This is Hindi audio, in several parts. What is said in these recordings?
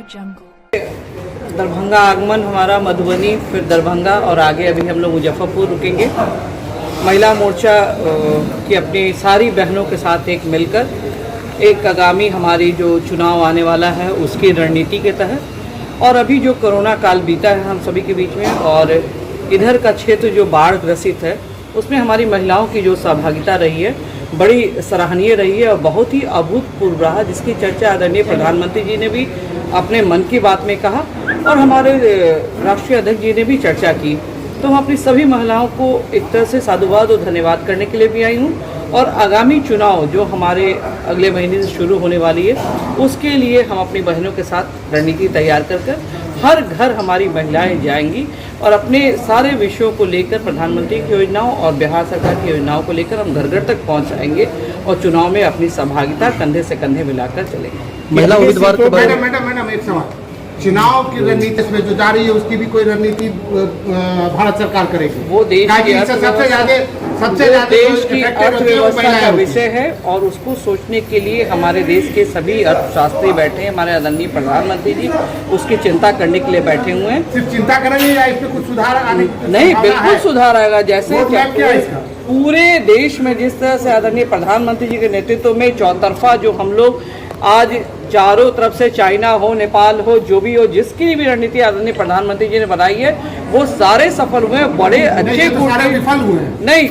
दरभंगा आगमन हमारा मधुबनी, फिर दरभंगा और आगे अभी हम लोग मुजफ्फरपुर रुकेंगे। महिला मोर्चा की अपनी सारी बहनों के साथ एक मिलकर एक आगामी हमारी जो चुनाव आने वाला है उसकी रणनीति के तहत और अभी जो कोरोना काल बीता है हम सभी के बीच में और इधर का क्षेत्र जो बाढ़ ग्रसित है उसमें हमारी महिलाओं की जो सहभागिता रही है बड़ी सराहनीय रही है और बहुत ही अभूतपूर्व रहा, जिसकी चर्चा आदरणीय प्रधानमंत्री जी ने भी अपने मन की बात में कहा और हमारे राष्ट्रीय अध्यक्ष जी ने भी चर्चा की। तो हम अपनी सभी महिलाओं को एक तरह से साधुवाद और धन्यवाद करने के लिए भी आई हूँ और आगामी चुनाव जो हमारे अगले महीने से शुरू होने वाली है उसके लिए हम अपनी बहनों के साथ रणनीति तैयार कर हर घर हमारी महिलाएं जाएंगी और अपने सारे विषयों को लेकर प्रधानमंत्री की योजनाओं और बिहार सरकार की योजनाओं को लेकर हम घर घर तक पहुंचाएंगे और चुनाव में अपनी सहभागिता कंधे से कंधे मिलाकर चलेंगे। महिला उम्मीदवार को मैडम एक सवाल, चुनाव की रणनीति इसमें जो जा रही है उसकी भी कोई रणनीति भारत सरकार करेगी? वो देश की अर्थव्यवस्था का विषय है और उसको सोचने के लिए हमारे देश के सभी अर्थशास्त्री बैठे हैं, हमारे आदरणीय प्रधानमंत्री जी उसकी चिंता करने के लिए बैठे हुए हैं। सिर्फ चिंता करेंगे या इसमें कुछ सुधार आने? नहीं, बिल्कुल सुधार आएगा। जैसे पूरे देश में जिस तरह से आदरणीय प्रधानमंत्री जी के नेतृत्व में चौतरफा जो हम लोग आज चारों तरफ से चाइना हो, नेपाल हो, जो भी हो, जिसकी भी रणनीति आदरणीय प्रधानमंत्री जी ने बनाई है वो सारे सफल हुए। बड़े अच्छे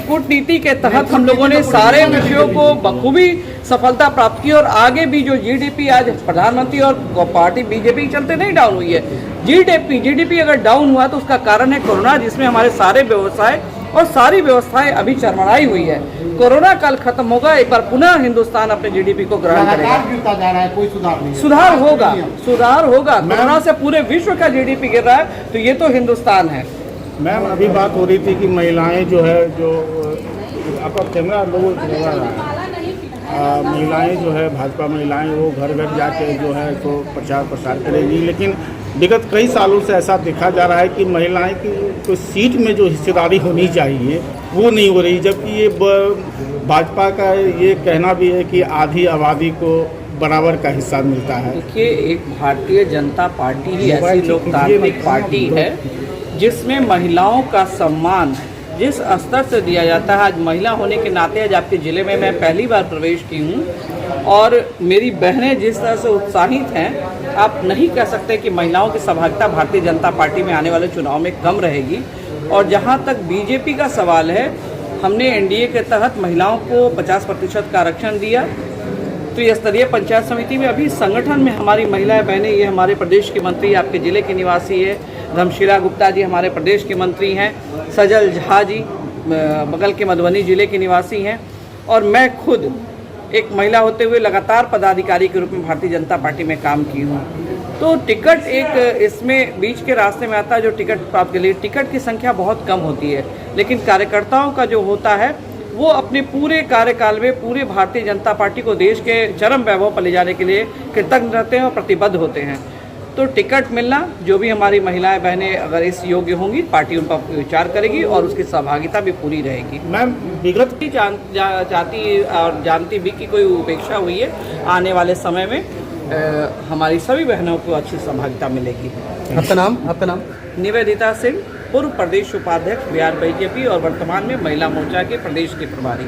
कूटनीति के तहत हम लोगों ने सारे विषयों को बखूबी सफलता प्राप्त की और आगे भी जो जीडीपी आज प्रधानमंत्री और पार्टी बीजेपी के चलते नहीं डाउन हुई है। जीडीपी अगर डाउन हुआ तो उसका कारण है कोरोना, जिसमें हमारे सारे व्यवसाय और सारी व्यवस्थाएं अभी चरमराई हुई है। कोरोना काल खत्म होगा, एक बार पुनः हिंदुस्तान अपने जीडीपी को ग्रहण करेगा। गिरता जा रहा है, कोई सुधार नहीं। सुधार होगा। कोरोना से पूरे विश्व का जीडीपी गिर रहा है तो ये तो हिंदुस्तान है। मैम अभी बात हो रही थी कि महिलाएं जो है जो आपका कैमरा लोगों महिलाएं जो है भाजपा महिलाएं वो घर घर जाके जो है तो प्रचार प्रसार करेगी, लेकिन विगत कई सालों से ऐसा देखा जा रहा है कि महिलाएं की कोई सीट में जो हिस्सेदारी होनी चाहिए वो नहीं हो रही, जबकि ये भाजपा का ये कहना भी है कि आधी आबादी को बराबर का हिस्सा मिलता है। देखिए, एक भारतीय जनता पार्टी ही ऐसी लोकतांत्रिक पार्टी है जिसमें महिलाओं का सम्मान जिस स्तर से दिया जाता है। आज महिला होने के नाते आज आपके ज़िले में मैं पहली बार प्रवेश की हूँ और मेरी बहनें जिस तरह से उत्साहित हैं, आप नहीं कह सकते कि महिलाओं की सहभागिता भारतीय जनता पार्टी में आने वाले चुनाव में कम रहेगी। और जहाँ तक बीजेपी का सवाल है, हमने एनडीए के तहत महिलाओं को 50% का आरक्षण दिया। त्रिस्तरीय पंचायत समिति में अभी संगठन में हमारी महिलाएं बहनें, ये हमारे प्रदेश के मंत्री आपके ज़िले के निवासी है, धमशीला गुप्ता जी हमारे प्रदेश के मंत्री हैं, सजल झा जी बगल के मधुबनी ज़िले के निवासी हैं और मैं खुद एक महिला होते हुए लगातार पदाधिकारी के रूप में भारतीय जनता पार्टी में काम की हूँ। तो टिकट एक इसमें बीच के रास्ते में आता है जो टिकट प्राप्त के लिए टिकट की संख्या बहुत कम होती है, लेकिन कार्यकर्ताओं का जो होता है वो अपने पूरे कार्यकाल में पूरे भारतीय जनता पार्टी को देश के चरम वैभव पर ले जाने के लिए कृतज्ञ रहते हैं और प्रतिबद्ध होते हैं। तो टिकट मिलना, जो भी हमारी महिलाएं बहनें अगर इस योग्य होंगी, पार्टी उन पर विचार करेगी और उसकी सहभागिता भी पूरी रहेगी। मैम विगत की चाहती और जानती भी कि कोई उपेक्षा हुई है, आने वाले समय में हमारी सभी बहनों को अच्छी सहभागिता मिलेगी। आपका नाम? निवेदिता सिंह, पूर्व प्रदेश उपाध्यक्ष बिहार बीजेपी और वर्तमान में महिला मोर्चा के प्रदेश के प्रभारी।